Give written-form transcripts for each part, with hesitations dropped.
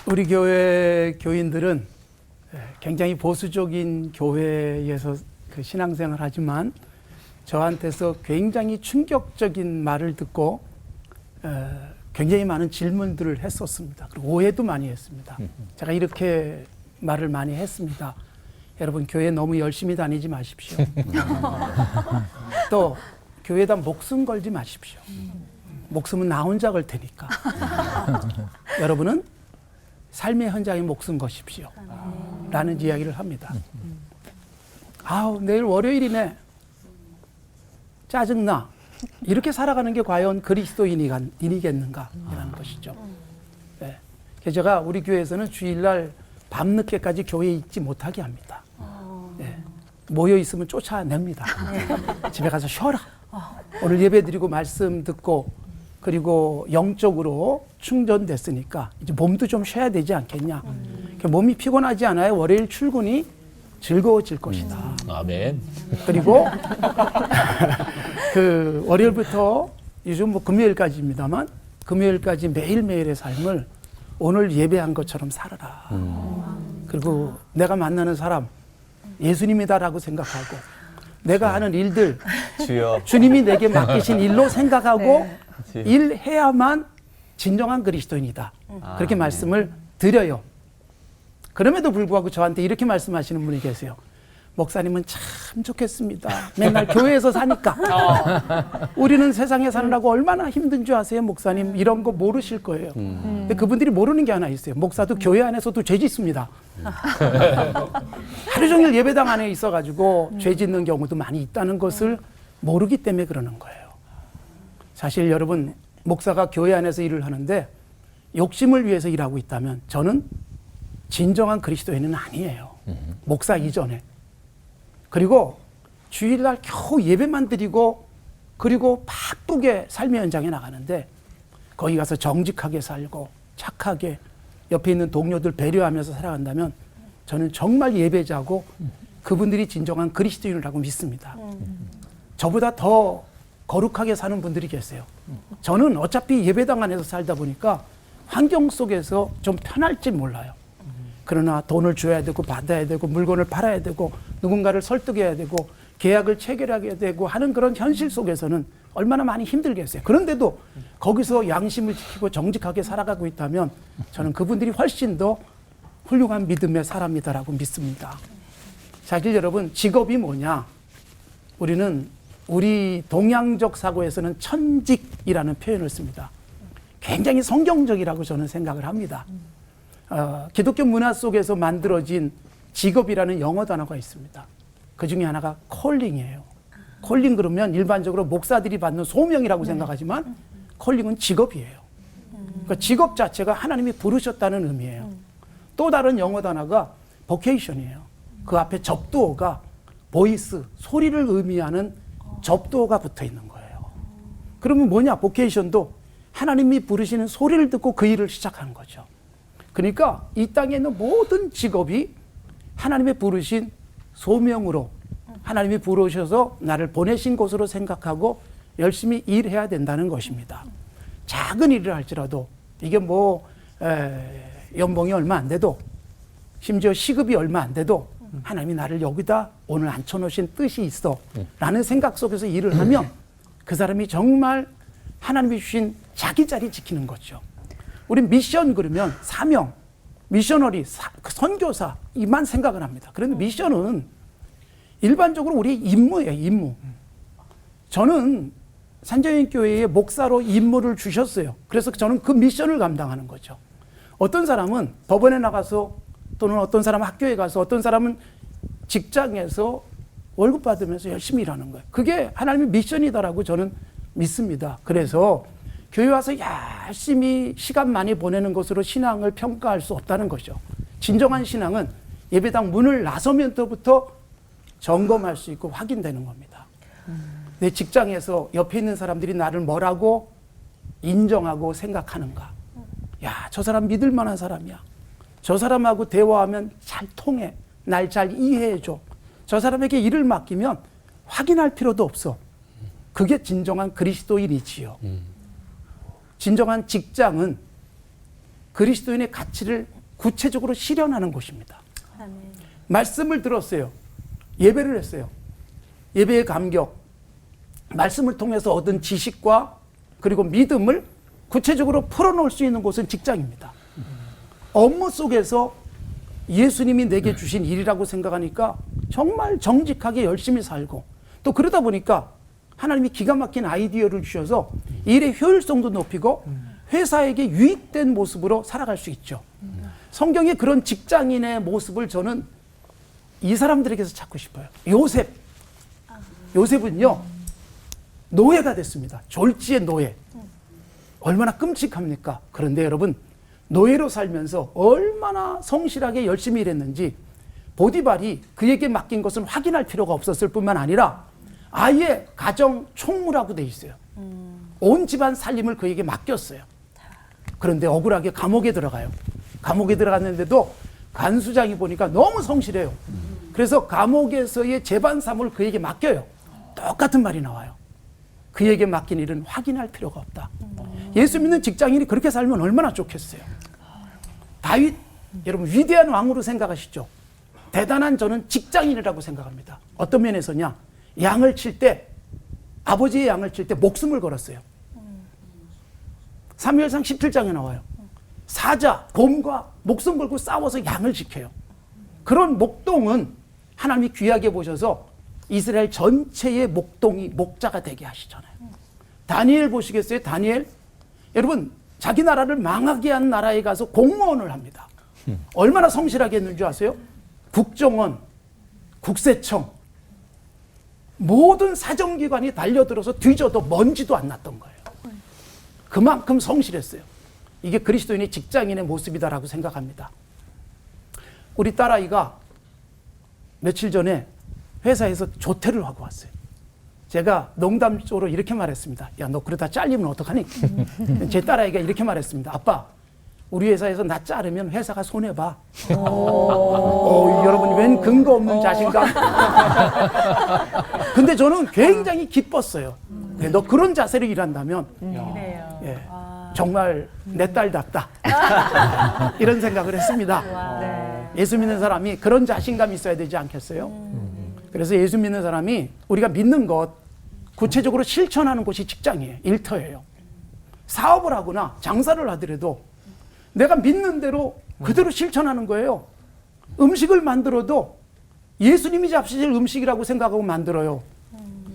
우리 교회 교인들은 굉장히 보수적인 교회에서 그 신앙생활을 하지만 저한테서 굉장히 충격적인 말을 듣고 굉장히 많은 질문들을 했었습니다. 그리고 오해도 많이 했습니다. 제가 이렇게 말을 많이 했습니다. 여러분, 교회 너무 열심히 다니지 마십시오. 또 교회에다 목숨 걸지 마십시오. 목숨은 나 혼자 걸 테니까. 여러분은 삶의 현장에 목숨 거십시오. 라는 이야기를 합니다. 아우, 내일 월요일이네. 짜증나. 이렇게 살아가는 게 과연 그리스도인이겠는가? 이라는 것이죠. 네. 그래서 제가 우리 교회에서는 주일날 밤늦게까지 교회에 있지 못하게 합니다. 네. 모여 있으면 쫓아냅니다. 집에 가서 쉬어라. 오늘 예배 드리고 말씀 듣고 그리고 영적으로 충전됐으니까 이제 몸도 좀 쉬어야 되지 않겠냐. 몸이 피곤하지 않아요. 월요일 출근이 즐거워질 것이다. 아멘. 그리고 그 월요일부터 요즘 뭐 금요일까지입니다만 금요일까지 매일매일의 삶을 오늘 예배한 것처럼 살아라. 그리고 내가 만나는 사람 예수님이다라고 생각하고 내가 하는 일들 주여. 주님이 내게 맡기신 일로 생각하고 일해야만 진정한 그리스도인이다. 그렇게 말씀을 드려요. 그럼에도 불구하고 저한테 이렇게 말씀하시는 분이 계세요. 목사님은 참 좋겠습니다. 맨날 교회에서 사니까. 우리는 세상에 사느라고 얼마나 힘든 줄 아세요, 목사님? 이런 거 모르실 거예요. 근데 그분들이 모르는 게 하나 있어요. 목사도 교회 안에서도 죄 짓습니다. 하루 종일 예배당 안에 있어가지고 죄 짓는 경우도 많이 있다는 것을 모르기 때문에 그러는 거예요. 사실 여러분, 목사가 교회 안에서 일을 하는데 욕심을 위해서 일하고 있다면 저는 진정한 그리스도인은 아니에요. 목사 이전에. 그리고 주일날 겨우 예배만 드리고 그리고 바쁘게 삶의 현장에 나가는데 거기 가서 정직하게 살고 착하게 옆에 있는 동료들 배려하면서 살아간다면 저는 정말 예배자고 그분들이 진정한 그리스도인이라고 믿습니다. 저보다 더 거룩하게 사는 분들이 계세요. 저는 어차피 예배당 안에서 살다 보니까 환경 속에서 좀 편할지 몰라요. 그러나 돈을 줘야 되고 받아야 되고 물건을 팔아야 되고 누군가를 설득해야 되고 계약을 체결하게 되고 하는 그런 현실 속에서는 얼마나 많이 힘들겠어요. 그런데도 거기서 양심을 지키고 정직하게 살아가고 있다면 저는 그분들이 훨씬 더 훌륭한 믿음의 사람이다라고 믿습니다. 사실 여러분, 직업이 뭐냐? 우리는 우리 동양적 사고에서는 천직이라는 표현을 씁니다. 굉장히 성경적이라고 저는 생각을 합니다. 기독교 문화 속에서 만들어진 직업이라는 영어 단어가 있습니다. 그 중에 하나가 콜링이에요. 콜링 그러면 일반적으로 목사들이 받는 소명이라고 생각하지만 콜링은 직업이에요. 그러니까 직업 자체가 하나님이 부르셨다는 의미예요. 또 다른 영어 단어가 vocation이에요. 그 앞에 접두어가 보이스, 소리를 의미하는 접두어가 붙어 있는 거예요. 그러면 뭐냐? vocation도 하나님이 부르시는 소리를 듣고 그 일을 시작한 거죠. 그러니까 이 땅에 있는 모든 직업이 하나님의 부르신 소명으로 하나님이 부르셔서 나를 보내신 곳으로 생각하고 열심히 일해야 된다는 것입니다. 작은 일을 할지라도 이게 뭐 연봉이 얼마 안 돼도 심지어 시급이 얼마 안 돼도 하나님이 나를 여기다 오늘 앉혀놓으신 뜻이 있어 라는 생각 속에서 일을 하면 그 사람이 정말 하나님이 주신 자기 자리 지키는 거죠. 우리 미션 그러면 사명, 미셔너리, 선교사 이만 생각을 합니다. 그런데 미션은 일반적으로 우리의 임무예요. 임무. 저는 산정인교회의 목사로 임무를 주셨어요. 그래서 저는 그 미션을 감당하는 거죠. 어떤 사람은 법원에 나가서 또는 어떤 사람은 학교에 가서 어떤 사람은 직장에서 월급 받으면서 열심히 일하는 거예요. 그게 하나님의 미션이다라고 저는 믿습니다. 그래서 교회 와서 열심히 시간 많이 보내는 것으로 신앙을 평가할 수 없다는 거죠. 진정한 신앙은 예배당 문을 나서면서부터 점검할 수 있고 확인되는 겁니다. 내 직장에서 옆에 있는 사람들이 나를 뭐라고 인정하고 생각하는가. 야, 저 사람 믿을 만한 사람이야. 저 사람하고 대화하면 잘 통해. 날 잘 이해해줘. 저 사람에게 일을 맡기면 확인할 필요도 없어. 그게 진정한 그리스도인이지요. 진정한 직장은 그리스도인의 가치를 구체적으로 실현하는 곳입니다. 아멘. 말씀을 들었어요. 예배를 했어요. 예배의 감격, 말씀을 통해서 얻은 지식과 그리고 믿음을 구체적으로 풀어놓을 수 있는 곳은 직장입니다. 업무 속에서 예수님이 내게 주신 일이라고 생각하니까 정말 정직하게 열심히 살고, 또 그러다 보니까 하나님이 기가 막힌 아이디어를 주셔서 일의 효율성도 높이고 회사에게 유익된 모습으로 살아갈 수 있죠. 성경의 그런 직장인의 모습을 저는 이 사람들에게서 찾고 싶어요. 요셉은요, 노예가 됐습니다. 졸지의 노예. 얼마나 끔찍합니까? 그런데 여러분, 노예로 살면서 얼마나 성실하게 열심히 일했는지 보디발이 그에게 맡긴 것은 확인할 필요가 없었을 뿐만 아니라 아예 가정 총무라고 돼 있어요. 온 집안 살림을 그에게 맡겼어요. 그런데 억울하게 감옥에 들어가요. 감옥에 들어갔는데도 간수장이 보니까 너무 성실해요. 그래서 감옥에서의 재반 사무를 그에게 맡겨요. 똑같은 말이 나와요. 그에게 맡긴 일은 확인할 필요가 없다. 예수 믿는 직장인이 그렇게 살면 얼마나 좋겠어요. 다윗, 여러분 위대한 왕으로 생각하시죠? 대단한 저는 직장인이라고 생각합니다. 어떤 면에서냐? 양을 칠 때, 아버지의 양을 칠 때 목숨을 걸었어요. 사무엘상 17장에 나와요. 사자, 곰과 목숨 걸고 싸워서 양을 지켜요. 그런 목동은 하나님이 귀하게 보셔서 이스라엘 전체의 목자가 되게 하시잖아요. 다니엘 보시겠어요? 다니엘? 여러분, 자기 나라를 망하게 한 나라에 가서 공무원을 합니다. 얼마나 성실하게 했는지 아세요? 국정원, 국세청, 모든 사정기관이 달려들어서 뒤져도 먼지도 안 났던 거예요. 그만큼 성실했어요. 이게 그리스도인의 직장인의 모습이다라고 생각합니다. 우리 딸아이가 며칠 전에 회사에서 조퇴를 하고 왔어요. 제가 농담적으로 이렇게 말했습니다. 야, 너 그러다 잘리면 어떡하니? 제 딸아이가 이렇게 말했습니다. 아빠, 우리 회사에서 나 자르면 회사가 손해봐. 여러분, 웬 근거 없는 자신감? 근데 저는 굉장히 기뻤어요. 너 그런 자세로 일한다면 예, 정말 내 딸답다. 이런 생각을 했습니다. 예수 믿는 사람이 그런 자신감이 있어야 되지 않겠어요? 그래서 예수 믿는 사람이 우리가 믿는 것 구체적으로 실천하는 곳이 직장이에요. 일터예요. 사업을 하거나 장사를 하더라도 내가 믿는 대로 그대로 실천하는 거예요. 음식을 만들어도 예수님이 잡수실 음식이라고 생각하고 만들어요.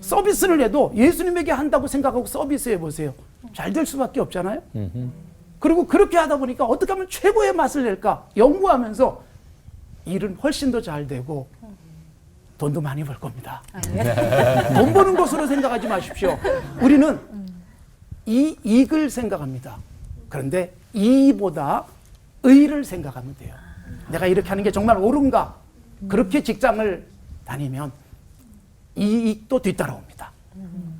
서비스를 해도 예수님에게 한다고 생각하고 서비스해 보세요. 잘 될 수밖에 없잖아요. 그리고 그렇게 하다 보니까 어떻게 하면 최고의 맛을 낼까 연구하면서 일은 훨씬 더 잘 되고 돈도 많이 벌 겁니다. 돈 버는 것으로 생각하지 마십시오. 우리는 이익을 생각합니다. 그런데 이보다 의를 생각하면 돼요. 내가 이렇게 하는 게 정말 옳은가? 그렇게 직장을 다니면 이익도 뒤따라옵니다.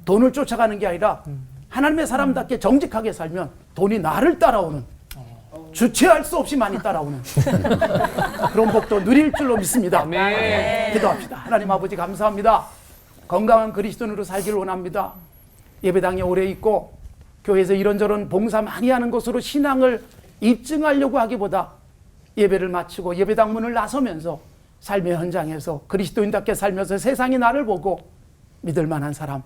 돈을 쫓아가는 게 아니라 하나님의 사람답게 정직하게 살면 돈이 나를 따라오는, 주체할 수 없이 많이 따라오는 그런 복도 누릴 줄로 믿습니다. 기도합시다. 하나님 아버지 감사합니다. 건강한 그리스도인으로 살기를 원합니다. 예배당에 오래 있고 교회에서 이런저런 봉사 많이 하는 것으로 신앙을 입증하려고 하기보다 예배를 마치고 예배당 문을 나서면서 삶의 현장에서 그리스도인답게 살면서 세상이 나를 보고 믿을 만한 사람,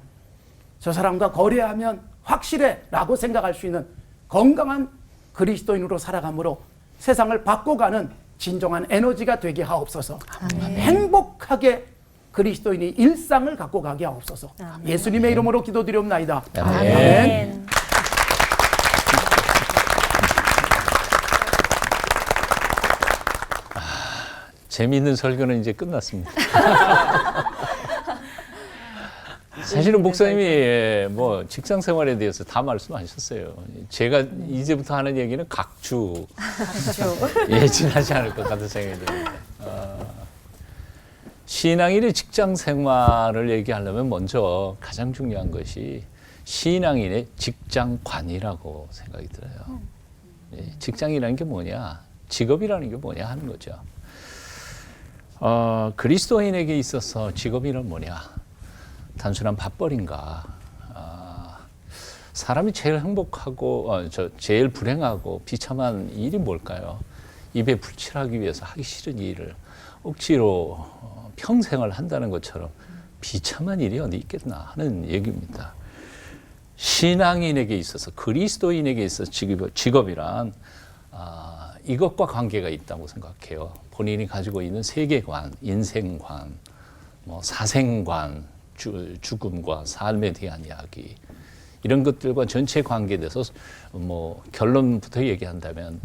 저 사람과 거래하면 확실해 라고 생각할 수 있는 건강한 그리스도인으로 살아감으로 세상을 바꿔가는 진정한 에너지가 되게 하옵소서. 아멘. 행복하게 그리스도인이 일상을 갖고 가게 하옵소서. 아멘. 예수님의 이름으로 기도드리옵나이다. 아멘. 아멘. 재미있는 설교는 이제 끝났습니다. 사실은 목사님이 뭐 직장 생활에 대해서 다 말씀하셨어요. 제가 이제부터 하는 얘기는 각주 예진하지 않을 것 같은 생각이 듭니다. 신앙인의 직장 생활을 얘기하려면 먼저 가장 중요한 것이 신앙인의 직장관이라고 생각이 들어요. 직장이라는 게 뭐냐, 직업이라는 게 뭐냐 하는 거죠. 그리스도인에게 있어서 직업이란 뭐냐? 단순한 밥벌이인가? 사람이 제일 행복하고 제일 불행하고 비참한 일이 뭘까요? 입에 불칠하기 위해서 하기 싫은 일을 억지로 평생을 한다는 것처럼 비참한 일이 어디 있겠나 하는 얘기입니다. 신앙인에게 있어서, 그리스도인에게 있어서 직업이란 이것과 관계가 있다고 생각해요. 본인이 가지고 있는 세계관, 인생관, 사생관, 죽음과 삶에 대한 이야기, 이런 것들과 전체 관계에 대해서 결론부터 얘기한다면,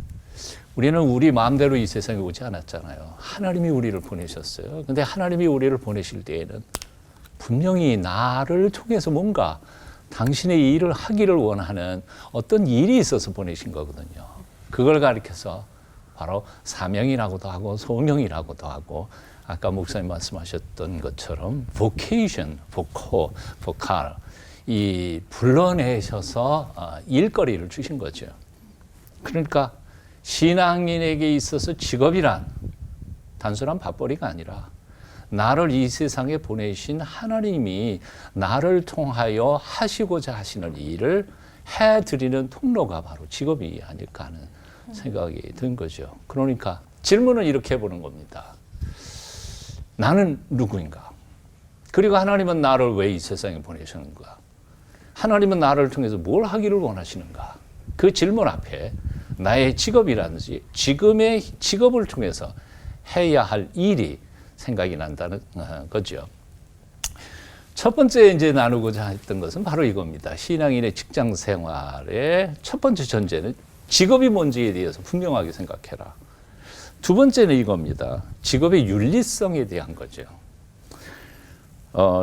우리는 우리 마음대로 이 세상에 오지 않았잖아요. 하나님이 우리를 보내셨어요. 근데 하나님이 우리를 보내실 때에는 분명히 나를 통해서 뭔가 당신의 일을 하기를 원하는 어떤 일이 있어서 보내신 거거든요. 그걸 가리켜서 바로 사명이라고도 하고 소명이라고도 하고, 아까 목사님 말씀하셨던 것처럼 vocation, vocal, 이 불러내셔서 일거리를 주신 거죠. 그러니까 신앙인에게 있어서 직업이란 단순한 밥벌이가 아니라 나를 이 세상에 보내신 하나님이 나를 통하여 하시고자 하시는 일을 해드리는 통로가 바로 직업이 아닐까 하는 생각이 든 거죠. 그러니까 질문은 이렇게 해보는 겁니다. 나는 누구인가? 그리고 하나님은 나를 왜 이 세상에 보내셨는가? 하나님은 나를 통해서 뭘 하기를 원하시는가? 그 질문 앞에 나의 직업이라든지 지금의 직업을 통해서 해야 할 일이 생각이 난다는 거죠. 첫 번째 이제 나누고자 했던 것은 바로 이겁니다. 신앙인의 직장 생활의 첫 번째 전제는 직업이 뭔지에 대해서 분명하게 생각해라. 두 번째는 이겁니다. 직업의 윤리성에 대한 거죠.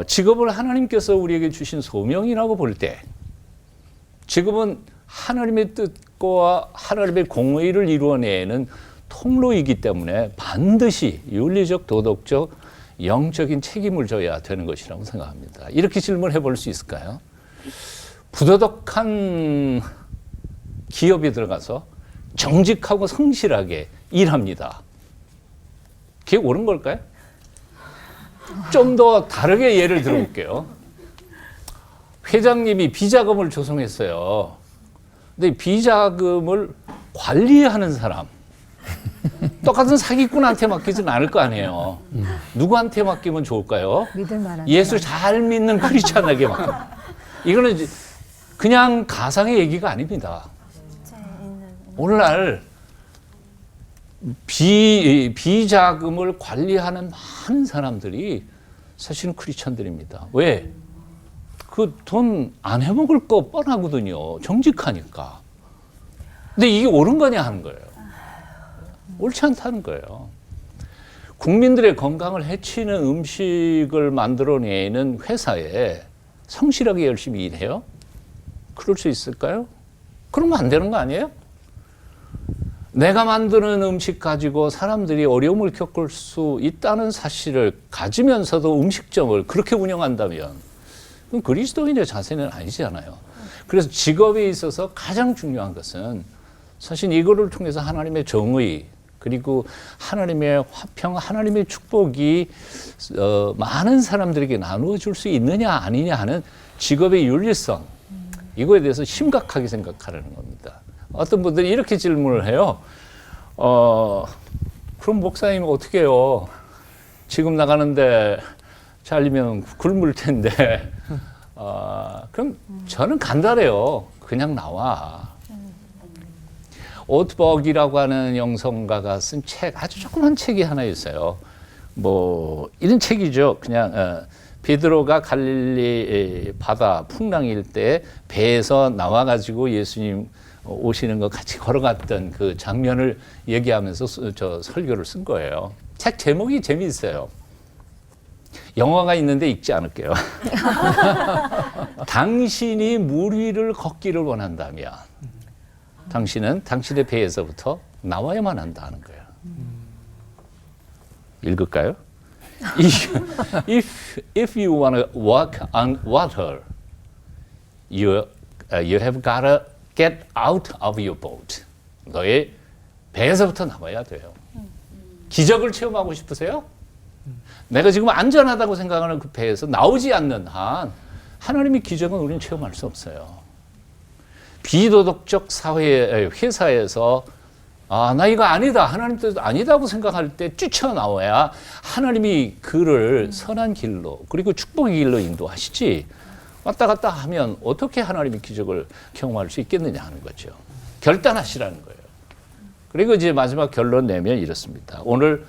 직업을 하나님께서 우리에게 주신 소명이라고 볼 때, 직업은 하나님의 뜻과 하나님의 공의를 이루어내는 통로이기 때문에 반드시 윤리적, 도덕적, 영적인 책임을 져야 되는 것이라고 생각합니다. 이렇게 질문해 볼 수 있을까요? 부도덕한 기업에 들어가서 정직하고 성실하게 일합니다. 그게 옳은 걸까요? 좀 더 다르게 예를 들어볼게요. 회장님이 비자금을 조성했어요. 근데 비자금을 관리하는 사람, 똑같은 사기꾼한테 맡기진 않을 거 아니에요. 누구한테 맡기면 좋을까요? 믿을 만한 예수 잘 믿는 크리스찬에게 맡기면. 이거는 그냥 가상의 얘기가 아닙니다. 오늘날 비자금을 관리하는 많은 사람들이 사실은 크리스찬들입니다. 왜? 그 돈 안 해먹을 거 뻔하거든요. 정직하니까. 근데 이게 옳은 거냐 하는 거예요. 옳지 않다는 거예요. 국민들의 건강을 해치는 음식을 만들어내는 회사에 성실하게 열심히 일해요? 그럴 수 있을까요? 그러면 안 되는 거 아니에요? 내가 만드는 음식 가지고 사람들이 어려움을 겪을 수 있다는 사실을 가지면서도 음식점을 그렇게 운영한다면 그건 그리스도인의 자세는 아니잖아요. 그래서 직업에 있어서 가장 중요한 것은 사실 이거를 통해서 하나님의 정의, 그리고 하나님의 화평, 하나님의 축복이 많은 사람들에게 나누어 줄 수 있느냐 아니냐 하는 직업의 윤리성, 이거에 대해서 심각하게 생각하라는 겁니다. 어떤 분들이 이렇게 질문을 해요. 그럼 목사님 어떻게 해요? 지금 나가는데 잘리면 굶을 텐데. 그럼 저는 간단해요. 그냥 나와. 오트벅이라고 하는 영성가가 쓴 책, 아주 조그만 책이 하나 있어요. 이런 책이죠. 그냥 베드로가 갈릴리 바다 풍랑일 때 배에서 나와가지고 예수님 오시는 거 같이 걸어갔던 그 장면을 얘기하면서 저 설교를 쓴 거예요. 책 제목이 재미있어요. 영화가 있는데 읽지 않을게요. 당신이 물 위를 걷기를 원한다면 당신은 당신의 배에서부터 나와야만 한다는 거예요. 읽을까요? If you want to walk on water, you have got to get out of your boat. 너의 배에서부터 나와야 돼요. 기적을 체험하고 싶으세요? 내가 지금 안전하다고 생각하는 그 배에서 나오지 않는 한 하나님의 기적은 우리는 체험할 수 없어요. 비도덕적 사회, 회사에서 아, 나 이거 아니다. 하나님 뜻 아니다고 생각할 때 뛰쳐나와야 하나님이 그를 선한 길로 그리고 축복의 길로 인도하시지. 왔다 갔다 하면 어떻게 하나님의 기적을 경험할 수 있겠느냐 하는 거죠. 결단하시라는 거예요. 그리고 이제 마지막 결론 내면 이렇습니다. 오늘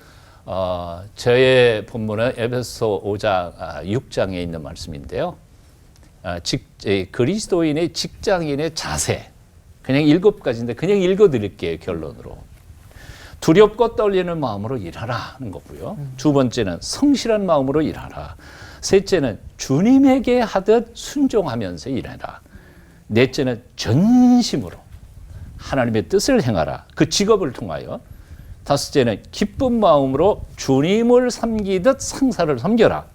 저의 본문은 에베소 5장 6장에 있는 말씀인데요. 그리스도인의 직장인의 자세. 그냥 7가지인데 그냥 읽어드릴게요. 결론으로. 두렵고 떨리는 마음으로 일하라 하는 거고요. 두 번째는 성실한 마음으로 일하라. 셋째는 주님에게 하듯 순종하면서 일하라. 넷째는 전심으로 하나님의 뜻을 행하라. 그 직업을 통하여. 다섯째는 기쁜 마음으로 주님을 섬기듯 상사를 섬겨라.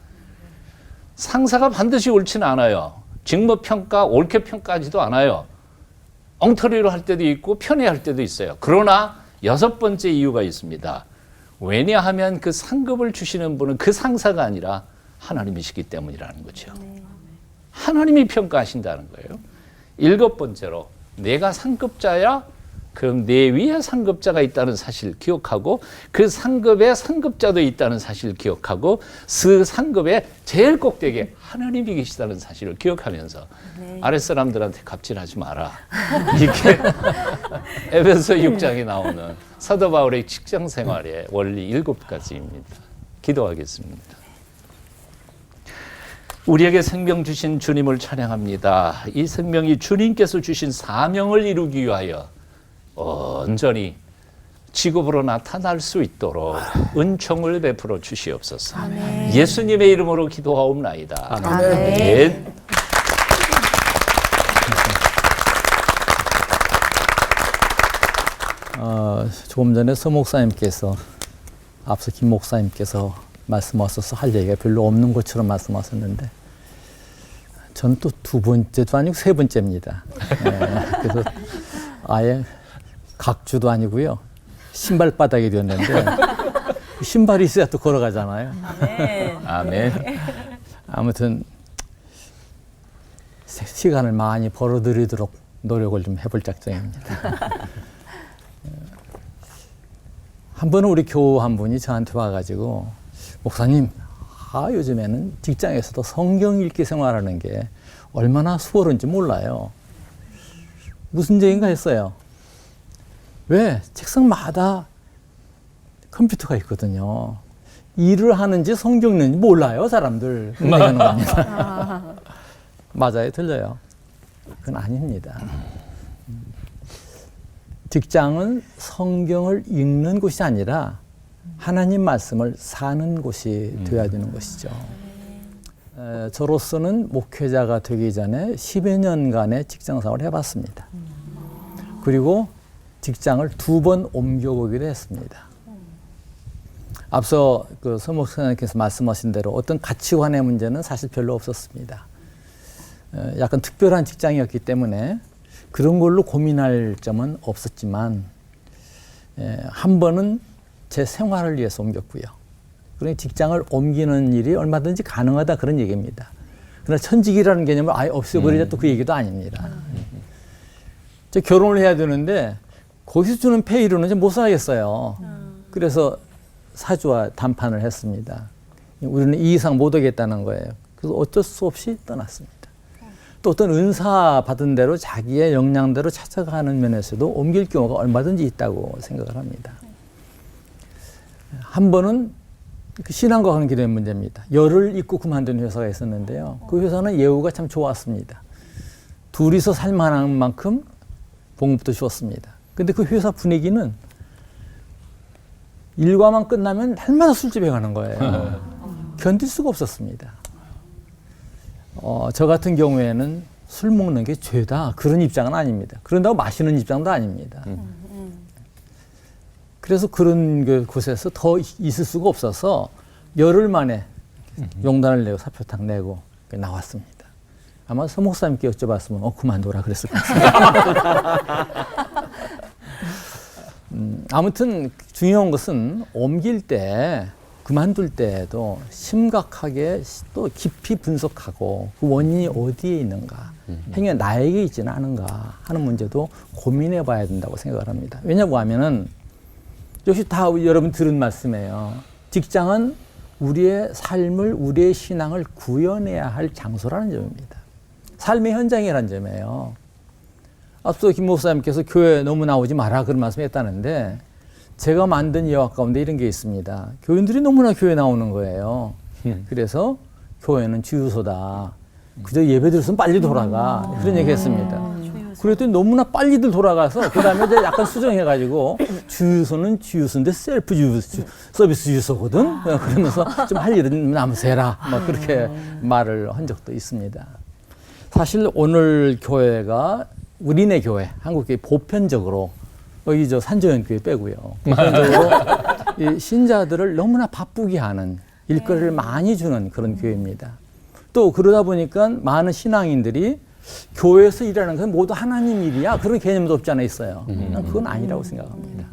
상사가 반드시 옳지는 않아요. 직무평가, 옳게 평가하지도 않아요. 엉터리로 할 때도 있고 편애할 때도 있어요. 그러나 6번째 이유가 있습니다. 왜냐하면 그 상급을 주시는 분은 그 상사가 아니라 하나님이시기 때문이라는 거죠. 하나님이 평가하신다는 거예요. 7번째로 내가 상급자야? 그럼 내 위에 상급자가 있다는 사실을 기억하고 그 상급에 상급자도 있다는 사실을 기억하고 그 상급의 제일 꼭대기에 하나님이 계시다는 사실을 기억하면서 아랫사람들한테 갑질하지 마라. 이게 에베소 6장에 나오는 사도 바울의 직장 생활의 원리 7가지입니다. 기도하겠습니다. 우리에게 생명 주신 주님을 찬양합니다. 이 생명이 주님께서 주신 사명을 이루기 위하여 온전히 직업으로 나타날 수 있도록 은총을 베풀어 주시옵소서. 아멘. 예수님의 이름으로 기도하옵나이다. 아멘. 아멘. 조금 전에 서 목사님께서 앞서 김 목사님께서 말씀하셔서 할 얘기가 별로 없는 것처럼 말씀하셨는데 저는 또 2번째도 아니고 3번째입니다. 그래서 아예 각주도 아니고요. 신발바닥이 되었는데 신발이 있어야 또 걸어가잖아요. 아멘. 아멘. 아무튼 시간을 많이 벌어들이도록 노력을 좀 해볼 작정입니다. 한 번은 우리 교우 한 분이 저한테 와가지고 목사님, 요즘에는 직장에서도 성경 읽기 생활하는 게 얼마나 수월한지 몰라요. 무슨 얘기인가 했어요. 왜? 책상마다 컴퓨터가 있거든요. 일을 하는지 성경 읽는지 몰라요, 사람들. 그런 얘기하는 겁니다. 맞아요, 들려요. 그건 아닙니다. 직장은 성경을 읽는 곳이 아니라 하나님 말씀을 사는 곳이 되어야 되는 것이죠. 저로서는 목회자가 되기 전에 10여 년간의 직장 생활을 해봤습니다. 그리고 직장을 2번 옮겨보기도 했습니다. 앞서 그 서 목사님께서 말씀하신 대로 어떤 가치관의 문제는 사실 별로 없었습니다. 약간 특별한 직장이었기 때문에 그런 걸로 고민할 점은 없었지만 한 번은 제 생활을 위해서 옮겼고요. 그러니 직장을 옮기는 일이 얼마든지 가능하다 그런 얘기입니다. 그러나 천직이라는 개념을 아예 없애버리자 또 그 얘기도 아닙니다. 저 결혼을 해야 되는데 거기서 주는 페이로는 못 살겠어요. 그래서 사주와 담판을 했습니다. 우리는 이 이상 못 오겠다는 거예요. 그래서 어쩔 수 없이 떠났습니다. 또 어떤 은사 받은 대로 자기의 역량대로 찾아가는 면에서도 옮길 경우가 얼마든지 있다고 생각을 합니다. 한 번은 신앙과 관계된 문제입니다. 열을 잊고 그만둔 회사가 있었는데요. 그 회사는 예우가 참 좋았습니다. 둘이서 살만한 만큼 봉급도 좋았습니다. 근데 그 회사 분위기는 일과만 끝나면 날마다 술집에 가는 거예요. 견딜 수가 없었습니다. 저 같은 경우에는 술 먹는 게 죄다 그런 입장은 아닙니다. 그런다고 마시는 입장도 아닙니다. 그래서 그런 곳에서 더 있을 수가 없어서 열흘 만에 용단을 내고 사표탁 내고 나왔습니다. 아마 서 목사님께 여쭤봤으면 그만둬라 그랬을 것 같습니다. 아무튼 중요한 것은 옮길 때 그만둘 때에도 심각하게 또 깊이 분석하고 그 원인이 어디에 있는가, 행여 나에게 있지는 않은가 하는 문제도 고민해 봐야 된다고 생각을 합니다. 왜냐고 하면은 역시 다 여러분 들은 말씀이에요. 직장은 우리의 삶을, 우리의 신앙을 구현해야 할 장소라는 점입니다. 삶의 현장이라는 점이에요. 앞서 김 목사님께서 교회 너무 나오지 마라 그런 말씀했다는데 제가 만든 예화 가운데 이런 게 있습니다. 교인들이 너무나 교회 나오는 거예요. 그래서 교회는 주유소다. 그저 예배 들었으면 빨리 돌아가. 그런 얘기 했습니다. 그랬더니 너무나 빨리들 돌아가서 그 다음에 이제 약간 수정해가지고 주유소는 주유소인데 셀프 주유소, 서비스 주유소거든. 그러면서 좀 할 일은 남아서 해라. 막 그렇게 말을 한 적도 있습니다. 사실 오늘 교회가 우리네 교회, 한국교회 보편적으로 여기 저 산조연 교회 빼고요. 보편적으로 이 신자들을 너무나 바쁘게 하는 일거리를 많이 주는 그런 교회입니다. 또 그러다 보니까 많은 신앙인들이 교회에서 일하는 건 모두 하나님 일이야 그런 개념도 없지 않아 있어요. 난 그건 아니라고 생각합니다.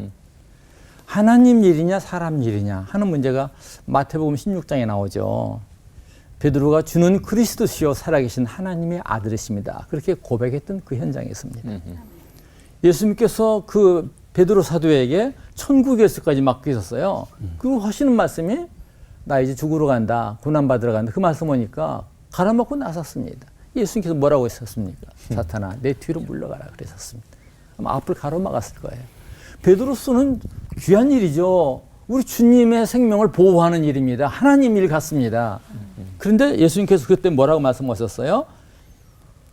하나님 일이냐 사람 일이냐 하는 문제가 마태복음 16장에 나오죠. 베드로가 주는 그리스도시요 살아계신 하나님의 아들이십니다. 그렇게 고백했던 그 현장에 있습니다. 예수님께서 그 베드로 사도에게 천국에서까지 맡기셨어요. 그 하시는 말씀이 나 이제 죽으러 간다, 고난받으러 간다. 그 말씀 보니까 갈아먹고 나섰습니다. 예수님께서 뭐라고 했었습니까? 사탄아, 내 뒤로 물러가라 그랬었습니다. 아마 앞을 가로막았을 거예요. 베드로서는 귀한 일이죠. 우리 주님의 생명을 보호하는 일입니다. 하나님 일 같습니다. 그런데 예수님께서 그때 뭐라고 말씀하셨어요?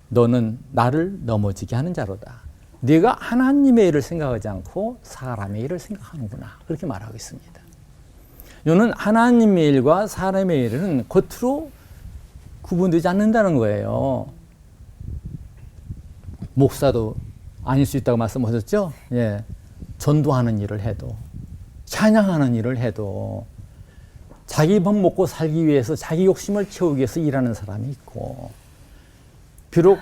너는 나를 넘어지게 하는 자로다. 네가 하나님의 일을 생각하지 않고 사람의 일을 생각하는구나. 그렇게 말하고 있습니다. 이는 하나님의 일과 사람의 일은 겉으로 구분되지 않는다는 거예요. 목사도 아닐 수 있다고 말씀하셨죠? 예. 전도하는 일을 해도, 찬양하는 일을 해도, 자기 밥 먹고 살기 위해서 자기 욕심을 채우기 위해서 일하는 사람이 있고, 비록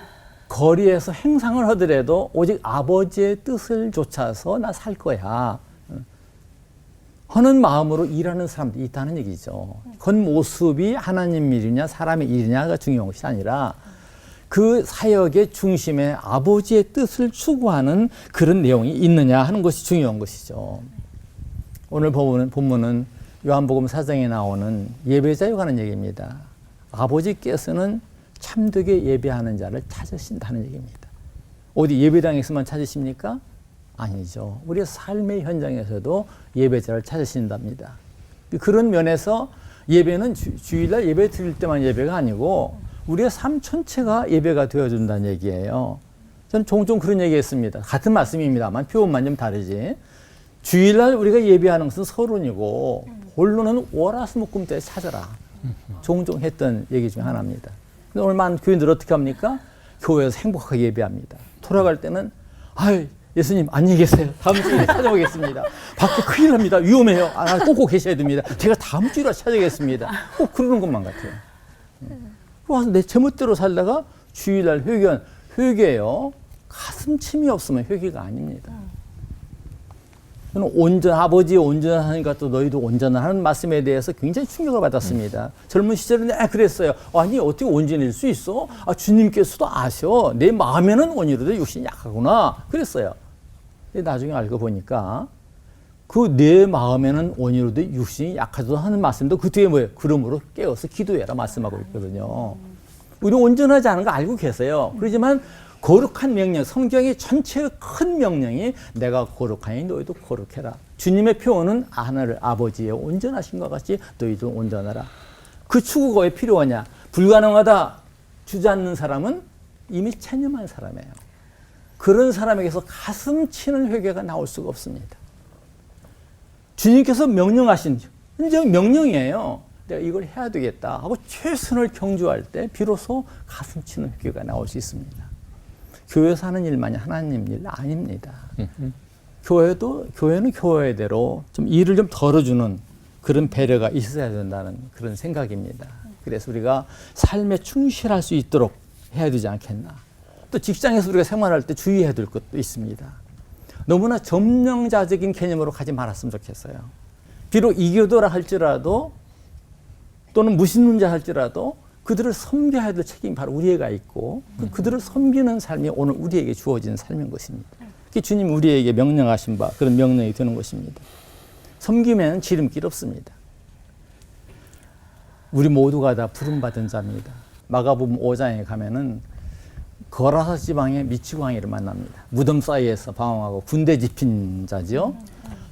거리에서 행상을 하더라도 오직 아버지의 뜻을 좇아서 나 살 거야 하는 마음으로 일하는 사람들이 있다는 얘기죠. 겉모습이 하나님 일이냐 사람의 일이냐가 중요한 것이 아니라 그 사역의 중심에 아버지의 뜻을 추구하는 그런 내용이 있느냐 하는 것이 중요한 것이죠. 오늘 본문은 요한복음 4장에 나오는 예배자에 관한 얘기입니다. 아버지께서는 참되게 예배하는 자를 찾으신다는 얘기입니다. 어디 예배당에서만 찾으십니까? 아니죠. 우리의 삶의 현장에서도 예배자를 찾으신답니다. 그런 면에서 예배는 주일날 예배 드릴 때만 예배가 아니고 우리의 삶 전체가 예배가 되어준다는 얘기예요. 저는 종종 그런 얘기했습니다. 같은 말씀입니다만 표현만 좀 다르지. 주일날 우리가 예배하는 것은 서론이고 본론은 월화수목금때 찾아라. 종종 했던 얘기 중에 하나입니다. 근데 오늘 많은 교인들 어떻게 합니까? 교회에서 행복하게 예배합니다. 돌아갈 때는 아유 예수님 안녕히 계세요. 다음 주에 찾아오겠습니다. 밖에 큰일 납니다. 위험해요. 꼭 계셔야 됩니다. 제가 다음 주에 찾아오겠습니다. 꼭 그러는 것만 같아요. 와서 내 제멋대로 살다가 주일날 회개요. 가슴침이 없으면 회개가 아닙니다. 저는 아버지의 온전하니까 또 너희도 온전하는 말씀에 대해서 굉장히 충격을 받았습니다. 젊은 시절에 그랬어요. 아니 어떻게 온전해질 수 있어? 주님께서도 아셔. 내 마음에는 온유로도 육신이 약하구나. 그랬어요. 나중에 알고 보니까 그 내 마음에는 온유로도 육신이 약하다 하는 말씀도 그 뒤에 뭐예요? 그러므로 깨어서 기도해라 말씀하고 있거든요. 우리 온전하지 않은 거 알고 계세요. 그렇지만 거룩한 명령, 성경의 전체의 큰 명령이 내가 거룩하니 너희도 거룩해라. 주님의 표현은 하나를 아버지의 온전하신 것 같이 너희도 온전하라. 그 추구가 왜 필요하냐? 불가능하다 주저앉는 사람은 이미 체념한 사람이에요. 그런 사람에게서 가슴 치는 회개가 나올 수가 없습니다. 주님께서 명령하신 현재 명령이에요. 내가 이걸 해야 되겠다 하고 최선을 경주할 때 비로소 가슴 치는 회개가 나올 수 있습니다. 교회에서 하는 일만이 하나님 일 아닙니다. 교회는 교회대로 좀 일을 좀 덜어주는 그런 배려가 있어야 된다는 그런 생각입니다. 그래서 우리가 삶에 충실할 수 있도록 해야 되지 않겠나. 또 직장에서 우리가 생활할 때 주의해야 될 것도 있습니다. 너무나 점령자적인 개념으로 가지 말았으면 좋겠어요. 비록 이교도라 할지라도 또는 무신론자 할지라도 그들을 섬겨야 될 책임이 바로 우리에게 있고 그들을 섬기는 삶이 오늘 우리에게 주어진 삶인 것입니다. 그게 주님 우리에게 명령하신 바 그런 명령이 되는 것입니다. 섬기면 지름길 없습니다. 우리 모두가 다 부름받은 자입니다. 마가복음 5장에 가면은 거라사 지방의 미치광이를 만납니다. 무덤 사이에서 방황하고 군대 집힌 자죠.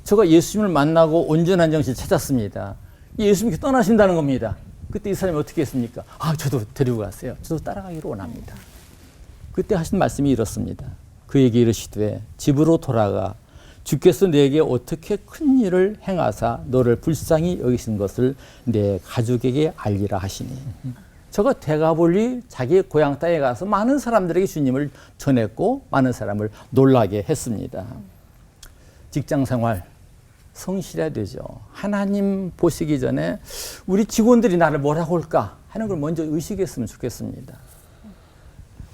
저가 예수님을 만나고 온전한 정신을 찾았습니다. 예수님께 떠나신다는 겁니다. 그때 이 사람이 어떻게 했습니까? 아, 저도 데리고 가세요. 저도 따라가기를 원합니다. 그때 하신 말씀이 이렇습니다. 그에게 이르시되 집으로 돌아가 주께서 내게 어떻게 큰 일을 행하사 너를 불쌍히 여기신 것을 내 가족에게 알리라 하시니. 저가 대가볼리 자기 고향 땅에 가서 많은 사람들에게 주님을 전했고 많은 사람을 놀라게 했습니다. 직장 생활 성실해야 되죠. 하나님 보시기 전에 우리 직원들이 나를 뭐라고 할까 하는 걸 먼저 의식했으면 좋겠습니다.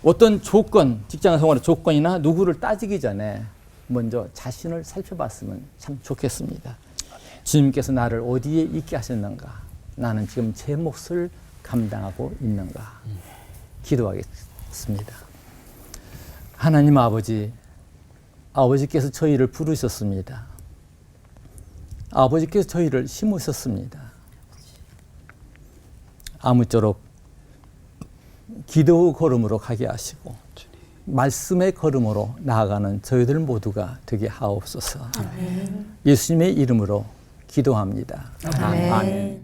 어떤 조건, 직장 생활의 조건이나 누구를 따지기 전에 먼저 자신을 살펴봤으면 참 좋겠습니다. 주님께서 나를 어디에 있게 하셨는가? 나는 지금 제 몫을 감당하고 있는가? 기도하겠습니다. 하나님 아버지, 아버지께서 저희를 부르셨습니다. 아버지께서 저희를 심으셨습니다. 아무쪼록 기도의 걸음으로 가게 하시고 말씀의 걸음으로 나아가는 저희들 모두가 되게 하옵소서. 예수님의 이름으로 기도합니다. 아멘. 아멘.